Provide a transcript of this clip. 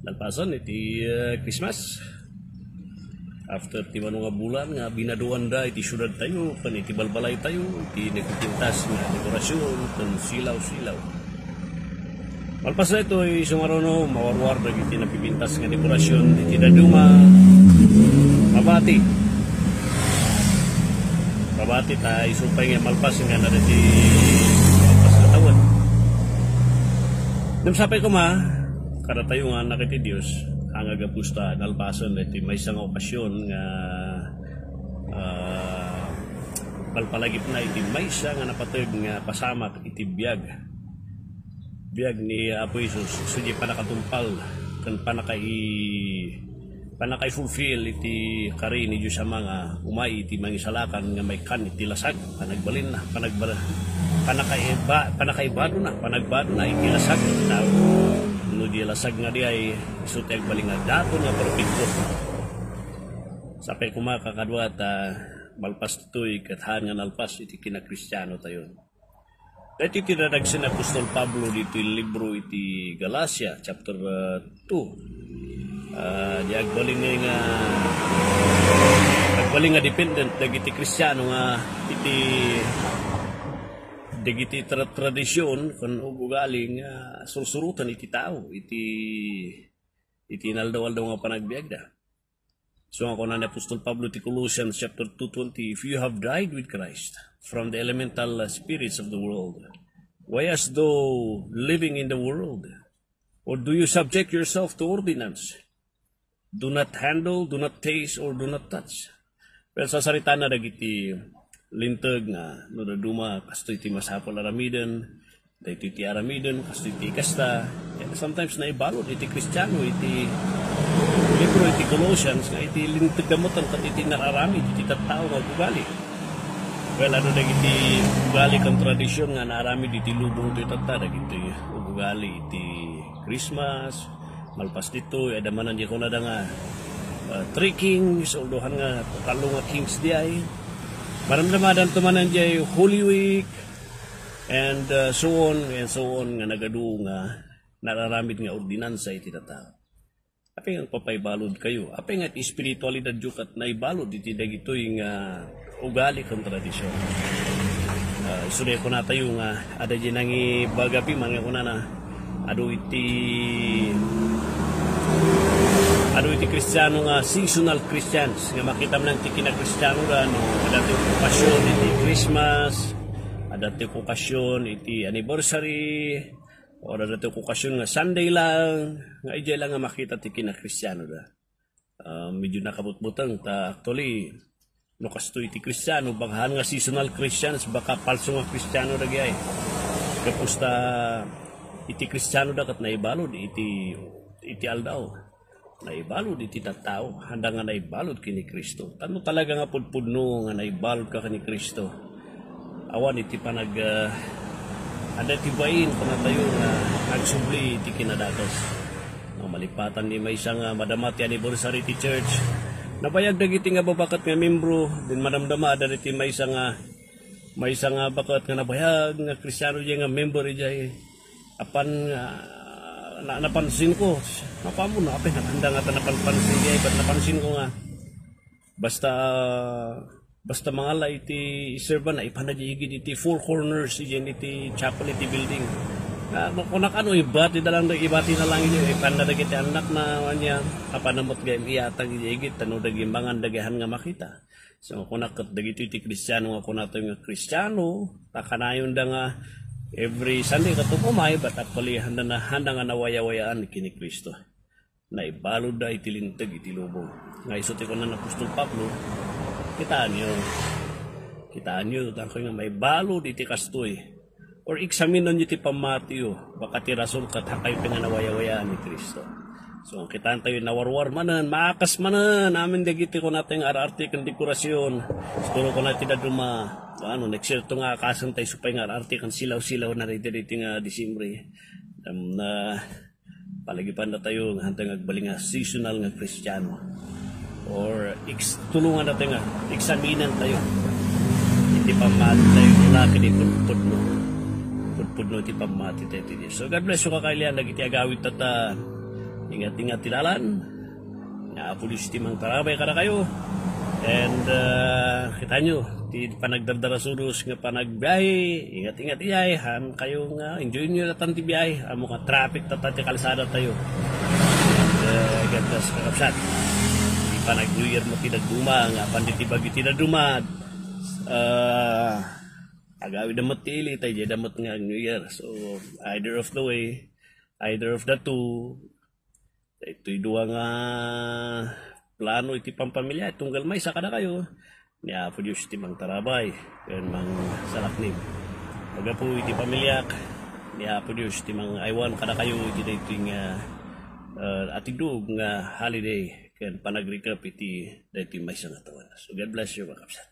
Nalpasan iti Christmas. After ti nga bulan nga binaduan da iti syudad tayo, pan iti balbalay tayo, iti nagpipintas nga dekorasyon, pan silaw-silaw. Malpas na ito ay sumarono, mawarwar na iti napipintas nga dekorasyon, iti daduma, mabati. Mabati tayo supay nga malpas nga na iti malpas na tawad. Namsapay ko kada tayo nga nakiti Diyos, ang agapusta nalpasan iti may isang okasyon nga palpalagip na iti may isa nga napatag nga pasamak iti biyag ni Apo Isus sudi panakatumpal kan panakay fulfill iti kari ni Diyos sa mga umay iti mangisalakan nga may kan iti lasag panagbalin na panakaibado na iti lasag na no di lasag nga di ay isuteg balingad dato nga perfecto sapay kumakakadwa at malpas ito'y kathan nga nalpas iti kinakristyano tayo. Dahil iti tinadagsin Apostol Pablo dito yung libro iti Galacia chapter 2 di agbaling nga dependent dagiti kristyano nga iti tradisyon kan ugali nga sursurutan iti tao iti naldaw-aldaw nga panagbiagda. So ako na ni Apostol Pablo iti Colossians chapter 2:20, if you have died with Christ from the elemental spirits of the world, why as though living in the world? Or do you subject yourself to ordinance? Do not handle, do not taste, or do not touch. Pero sa sarita na dagiti lintag nga no duma kasto iti masapol aramiden dahito iti aramiden kasto iti kasta and sometimes naibalod iti kristyano iti libro iti Colossians nga iti lintag damotan kat iti nararamid iti tattao nga ugali. Well ano dagiti ugali kang tradisyon nga nararamid iti lubong iti tattao dagiti ugali iti Christmas malpas dito adamanan di ko na da nga three kings uldohan nga talo nga kings di ay maramdamadan tumanan jay Holy Week and so on nga nagadu nga nararamid nga ordinansa iti tao. Apay nga papaybalod kayo. Apay nga espiritualidad jukat na ibalod iti dagitoy nga ugali kang tradisyon. Isunay ko na tayo nga ada dyan ang ibagapi mga ko na ado iti kristyano nga seasonal Christians nga makita mo ng tiki na kristyano nga no, adati okasyon iti Christmas, adati okasyon iti anniversary, o adati okasyon nga Sunday lang nga ijay lang nga makita tiki na kristyano da. Medyo nakabutbutang ta actually no kasto iti kristyano banghan nga seasonal Christians baka palso nga kristyano da gay kapusta iti kristyano da kat naibalod iti aldaw naibalod iti tattao handa nga naibalod kini Kristo. Tano talaga nga pudpudno nga naibalod ka kini Kristo. Awan iti panag ada ti bain panatayo nga nagsubli iti kinadatos. Malipatan ni may isang madamati anniversary ti church. Nabayag dagiti nga babakat nga membro din madamdama ada iti may isang bakat nga nabayag nga Kristiyano diay nga member diay apan napansin ko napamo na apay nakanda nga napansin niya but napansin ko nga basta mga la iti serva na ipanagigid iti four corners iti chapel iti building kung nakano ibati na lang ibati na lang inyo ipanadag iti anak na niya apanamot gayam iyatag igid tano dagimbangan dagahan nga makita so kung nakat dagito iti Kristiyano nga kung nato yung Kristiyano takanayon da nga every Sunday katupumay but actually handa nga nawaya-wayaan kini Kristo. Naibalod da iti lintag iti lubong. Nga isuti ko na Apostol Pablo, kitaan nyo, tangkoy nga may balod iti kastoy. Or examinon nyo iti pamatiyo, baka ti rason kat hakay pinganawaya-wayaan ni Kristo. So kitaan tayo nawarwar manan, maakas manan, amin dagiti ko natin ararte kang dekorasyon. Siguro ko natin na duma, next year ito nga akasan tayo supay nga ararte kang silaw-silaw na rin dito nga Disimbre. Na palagipan na tayo nga hantang agbaling nga seasonal nga Kristiyano. Or tulungan natin nga, eksaminan tayo. Iti pamati tayo, laki ni pudpudno iti pamati tayo. So God bless you kakailan, nagiti agawit tata, ingat-ingat tidalan. Pulis timang tarabay kada kayo. And kita nyo, di panagdardara-sudos nga panagbiyahe, ingat-ingat iyay, kayo nga, enjoy nyo latan ti biyahe, amo ka traffic tatati kalsada tayo. And God bless kakapsat. Di panag-New Year mo tinagduma, nga panditibag tinagdumad. Agawid na matili, tayo dyan damat nga New Year. So, either of the way, either of the two, ito'y duwa nga plano iti pampamilya, tunggal may sa kada kayo, niya po Diyos iti mang tarabay, yan mang salaknim. Pagka po iti pamilyak, niya po Diyos iti mang aywan kada kayo, iti na iti nga atigdug nga holiday, kan panag-recap iti may sangatawan. So God bless you mga kapsat.